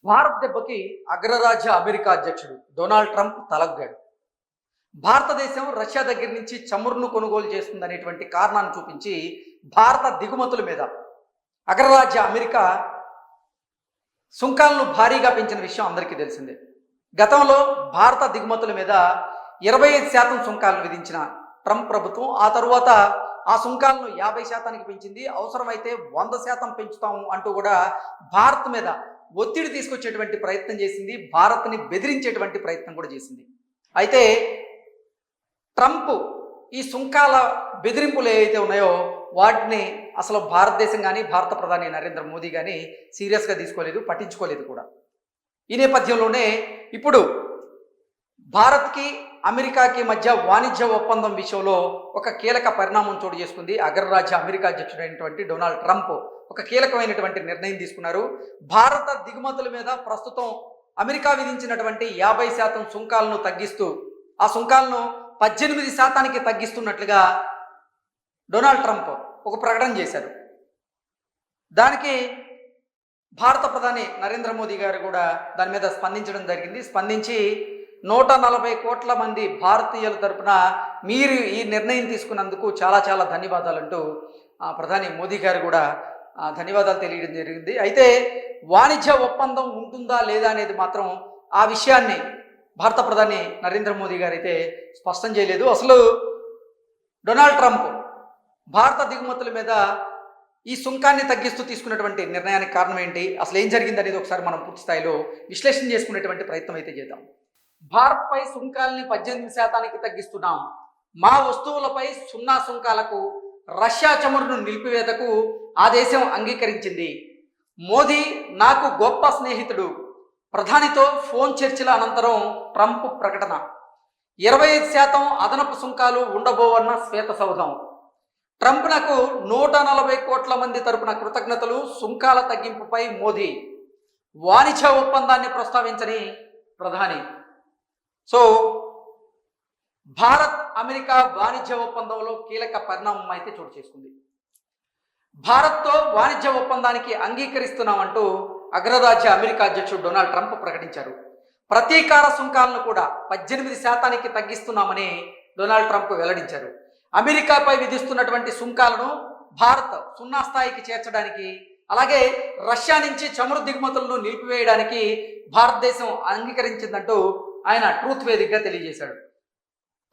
భారత్ దెబ్బకి అగ్రరాజ్య అమెరికా అధ్యక్షుడు Donald Trump తలగ్గాడు. భారతదేశం రష్యా దగ్గర నుంచి చమురును కొనుగోలు చేస్తుందనేటువంటి కారణాన్ని చూపించి భారత దిగుమతుల మీద అగ్రరాజ్య అమెరికా సుంకాలను భారీగా పెంచిన విషయం అందరికీ తెలిసిందే. గతంలో భారత దిగుమతుల మీద 25% సుంకాలను విధించిన ట్రంప్ ప్రభుత్వం ఆ తరువాత ఆ సుంకాలను 50% పెంచింది. అవసరమైతే 100% పెంచుతాము అంటూ కూడా భారత్ మీద ఒత్తిడి తీసుకొచ్చేటువంటి ప్రయత్నం చేసింది. భారత్ని బెదిరించేటువంటి ప్రయత్నం కూడా చేసింది. అయితే ట్రంప్ ఈ సుంకాల బెదిరింపులు ఏవైతే ఉన్నాయో వాటిని అసలు భారతదేశం కానీ భారత ప్రధాని నరేంద్ర మోదీ కానీ సీరియస్గా తీసుకోలేదు, పట్టించుకోలేదు కూడా. ఈ నేపథ్యంలోనే ఇప్పుడు భారత్కి అమెరికాకి మధ్య వాణిజ్య ఒప్పందం విషయంలో ఒక కీలక పరిణామం చోటు చేసుకుంది. అగ్రరాజ్య అమెరికా అధ్యక్షుడైనటువంటి డొనాల్డ్ ట్రంప్ ఒక కీలకమైనటువంటి నిర్ణయం తీసుకున్నారు. భారత దిగుమతుల మీద ప్రస్తుతం అమెరికా విధించినటువంటి 50% సుంకాలను తగ్గిస్తూ ఆ సుంకాలను 18% తగ్గిస్తున్నట్లుగా డొనాల్డ్ ట్రంప్ ఒక ప్రకటన చేశారు. దానికి భారత ప్రధాని నరేంద్ర మోదీ గారు కూడా దాని మీద స్పందించడం జరిగింది. స్పందించి 140 కోట్ల మంది భారతీయుల తరపున మీరు ఈ నిర్ణయం తీసుకున్నందుకు చాలా చాలా ధన్యవాదాలు అంటూ ప్రధాని మోదీ గారు కూడా ధన్యవాదాలు తెలియడం జరిగింది. అయితే వాణిజ్య ఒప్పందం ఉంటుందా లేదా అనేది మాత్రం ఆ విషయాన్ని భారత ప్రధాని నరేంద్ర మోదీ గారు అయితే స్పష్టం చేయలేదు. అసలు డొనాల్డ్ ట్రంప్ భారత దిగుమతుల మీద ఈ సుంకాన్ని తగ్గిస్తూ తీసుకున్నటువంటి నిర్ణయానికి కారణం ఏంటి, అసలు ఏం జరిగింది అనేది ఒకసారి మనం పూర్తి స్థాయిలో విశ్లేషణ చేసుకునేటువంటి ప్రయత్నం అయితే చేద్దాం. భారత్పై సుంకాల్ని 18% తగ్గిస్తున్నాం. మా వస్తువులపై 0 సుంకాలకు రష్యా చమురును నిలిపివేతకు ఆ దేశం అంగీకరించింది. మోదీ నాకు గొప్ప స్నేహితుడు. ప్రధానితో ఫోన్ చర్చల అనంతరం ట్రంప్ ప్రకటన. 25% అదనపు సుంకాలు ఉండబోవన్న శ్వేతసౌధం. ట్రంప్ నాకు 140 కోట్ల మంది తరపున కృతజ్ఞతలు. సుంకాల తగ్గింపుపై మోదీ. వాణిజ్య ఒప్పందాన్ని ప్రస్తావించని ప్రధాని. సో భారత్ అమెరికా వాణిజ్య ఒప్పందంలో కీలక పరిణామం అయితే చోటు చేసుకుంది. భారత్తో వాణిజ్య ఒప్పందానికి అంగీకరిస్తున్నామంటూ అగ్రరాజ్య అమెరికా అధ్యక్షుడు డొనాల్డ్ ట్రంప్ ప్రకటించారు. ప్రతీకార సుంకాలను కూడా 18% తగ్గిస్తున్నామని డొనాల్డ్ ట్రంప్ వెల్లడించారు. అమెరికాపై విధిస్తున్నటువంటి సుంకాలను భారత్ 0 స్థాయికి చేర్చడానికి, అలాగే రష్యా నుంచి చమురు దిగుమతులను నిలిపివేయడానికి భారతదేశం అంగీకరించిందంటూ ఆయన ట్రూత్ వేదికగా తెలియజేశాడు.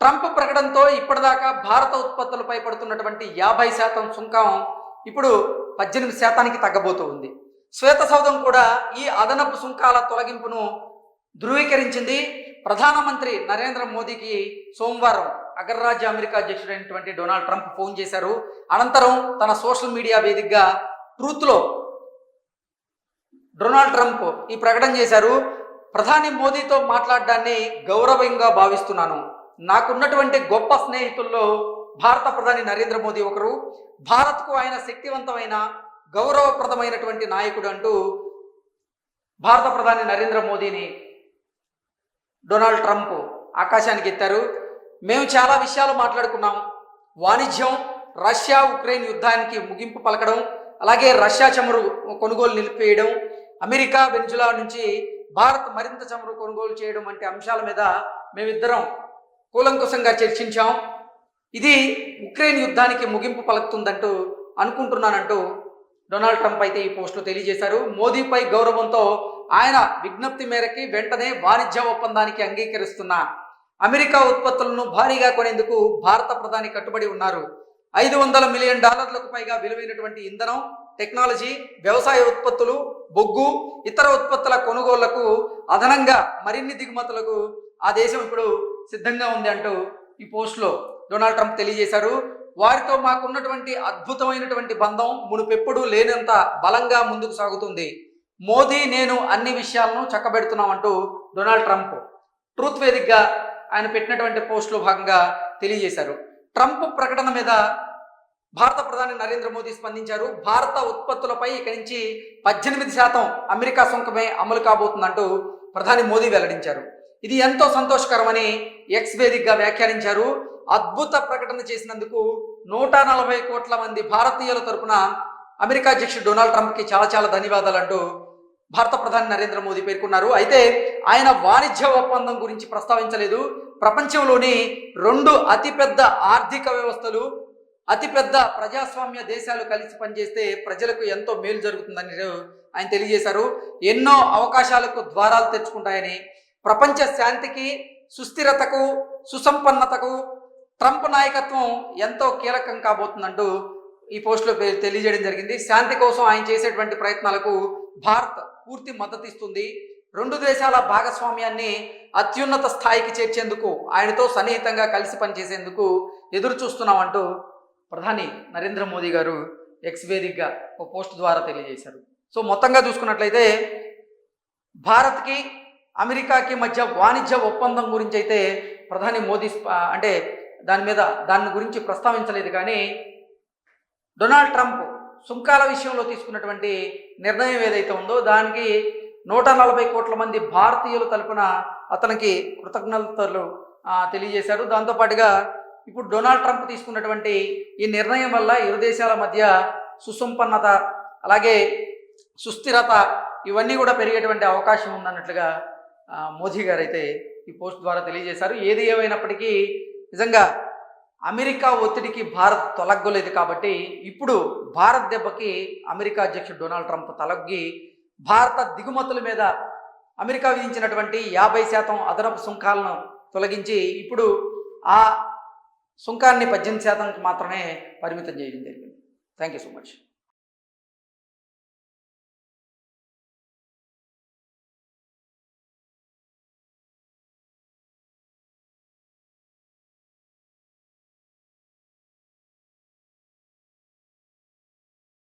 ట్రంప్ ప్రకటనతో ఇప్పటిదాకా భారత ఉత్పత్తులపై పడుతున్నటువంటి 50% సుంకం ఇప్పుడు 18%కి తగ్గబోతూ ఉంది. శ్వేతసౌధం కూడా ఈ అదనపు సుంకాల తొలగింపును ధృవీకరించింది. ప్రధానమంత్రి నరేంద్ర మోదీకి సోమవారం అగ్రరాజ్య అమెరికా అధ్యక్షుడైనటువంటి డొనాల్డ్ ట్రంప్ ఫోన్ చేశారు. అనంతరం తన సోషల్ మీడియా వేదికగా ట్రూత్లో డొనాల్డ్ ట్రంప్ ఈ ప్రకటన చేశారు. ప్రధాని మోదీతో మాట్లాడడాన్ని గౌరవంగా భావిస్తున్నాను. నాకున్నటువంటి గొప్ప స్నేహితుల్లో భారత ప్రధాని నరేంద్ర మోదీ ఒకరు. భారత్కు ఆయన శక్తివంతమైన గౌరవప్రదమైనటువంటి నాయకుడు అంటూ భారత ప్రధాని నరేంద్ర మోదీని డొనాల్డ్ ట్రంప్ ఆకాశానికి ఎత్తారు. మేము చాలా విషయాలు మాట్లాడుకున్నాం. వాణిజ్యం, రష్యా ఉక్రెయిన్ యుద్ధానికి ముగింపు పలకడం, అలాగే రష్యా చమురు కొనుగోలు నిలిపివేయడం, అమెరికా వెనిజులా నుంచి భారత్ మరింత చమురు కొనుగోలు చేయడం వంటి అంశాల మీద మేమిద్దరం కూలంకుషంగా చర్చించాం. ఇది ఉక్రెయిన్ యుద్ధానికి ముగింపు పలుకుతుందంటూ అనుకుంటున్నానంటూ డొనాల్డ్ ట్రంప్ అయితే ఈ పోస్టులో తెలియజేశారు. మోదీపై గౌరవంతో ఆయన విజ్ఞప్తి మేరకి వెంటనే వాణిజ్య ఒప్పందానికి అంగీకరిస్తున్నా. అమెరికా ఉత్పత్తులను భారీగా కొనేందుకు భారత ప్రధాని కట్టుబడి ఉన్నారు. $500 మిలియన్ పైగా విలువైనటువంటి ఇంధనం, టెక్నాలజీ, వ్యవసాయ ఉత్పత్తులు, బొగ్గు, ఇతర ఉత్పత్తుల కొనుగోళ్లకు అదనంగా మరిన్ని దిగుమతులకు ఆ దేశం ఇప్పుడు సిద్ధంగా ఉంది అంటూ ఈ పోస్టులో డొనాల్డ్ ట్రంప్ తెలియజేశారు. వారితో మాకున్నటువంటి అద్భుతమైనటువంటి బంధం మునుపెప్పుడు లేనంత బలంగా ముందుకు సాగుతుంది. మోదీ నేను అన్ని విషయాలను చక్కబెడుతున్నామంటూ డొనాల్డ్ ట్రంప్ ట్రూత్ వేదికగా ఆయన పెట్టినటువంటి పోస్టులో భాగంగా తెలియజేశారు. ట్రంప్ ప్రకటన మీద భారత ప్రధాని నరేంద్ర మోదీ స్పందించారు. భారత ఉత్పత్తులపై ఇక నుంచి 18% అమెరికా సుంకమే అమలు కాబోతుందంటూ ప్రధాని మోదీ వెల్లడించారు. ఇది ఎంతో సంతోషకరమని ఎక్స్ వేదికగా వ్యాఖ్యానించారు. అద్భుత ప్రకటన చేసినందుకు 140 కోట్ల మంది భారతీయుల తరపున అమెరికా అధ్యక్షుడు డొనాల్డ్ ట్రంప్కి చాలా చాలా ధన్యవాదాలు అంటూ భారత ప్రధాని నరేంద్ర మోదీ పేర్కొన్నారు. అయితే ఆయన వాణిజ్య ఒప్పందం గురించి ప్రస్తావించలేదు. ప్రపంచంలోని 2 అతిపెద్ద ఆర్థిక వ్యవస్థలు, అతిపెద్ద ప్రజాస్వామ్య దేశాలు కలిసి పనిచేస్తే ప్రజలకు ఎంతో మేలు జరుగుతుందని ఆయన తెలియజేశారు. ఎన్నో అవకాశాలకు ద్వారాలు తెరుచుకుంటాయని, ప్రపంచ శాంతికి, సుస్థిరతకు, సుసంపన్నతకు ట్రంప్ నాయకత్వం ఎంతో కీలకం కాబోతుందంటూ ఈ పోస్టులో తెలియజేయడం జరిగింది. శాంతి కోసం ఆయన చేసేటువంటి ప్రయత్నాలకు భారత్ పూర్తి మద్దతు ఇస్తుంది. 2 దేశాల భాగస్వామ్యాన్ని అత్యున్నత స్థాయికి చేర్చేందుకు, ఆయనతో సన్నిహితంగా కలిసి పనిచేసేందుకు ఎదురు చూస్తున్నామంటూ ప్రధాని నరేంద్ర మోదీ గారు ఎక్స్ వేదికగా ఒక పోస్ట్ ద్వారా తెలియజేశారు. సో మొత్తంగా చూసుకున్నట్లయితే భారత్కి అమెరికాకి మధ్య వాణిజ్య ఒప్పందం గురించి అయితే ప్రధాని మోదీ అంటే దాని గురించి ప్రస్తావించలేదు. కానీ డొనాల్డ్ ట్రంప్ సుంకాల విషయంలో తీసుకున్నటువంటి నిర్ణయం ఏదైతే ఉందో దానికి 140 కోట్ల మంది భారతీయుల తరపున అతనికి కృతజ్ఞతలు తెలియజేశారు. దాంతోపాటుగా ఇప్పుడు డొనాల్డ్ ట్రంప్ తీసుకున్నటువంటి ఈ నిర్ణయం వల్ల ఇరు దేశాల మధ్య సుసంపన్నత, అలాగే సుస్థిరత ఇవన్నీ కూడా పెరిగేటువంటి అవకాశం ఉందన్నట్లుగా మోదీ గారు అయితే ఈ పోస్ట్ ద్వారా తెలియజేశారు. ఏది ఏమైనప్పటికీ నిజంగా అమెరికా ఒత్తిడికి భారత్ తొలగ్గలేదు కాబట్టి ఇప్పుడు భారత్ దెబ్బకి అమెరికా అధ్యక్షుడు డొనాల్డ్ ట్రంప్ తలగ్గి భారత దిగుమతుల మీద అమెరికా విధించినటువంటి 50% అదనపు సుంకాలను తొలగించి ఇప్పుడు ఆ సుంకాన్ని 18% మాత్రమే పరిమితం చేయడం జరిగింది. Thank you so much.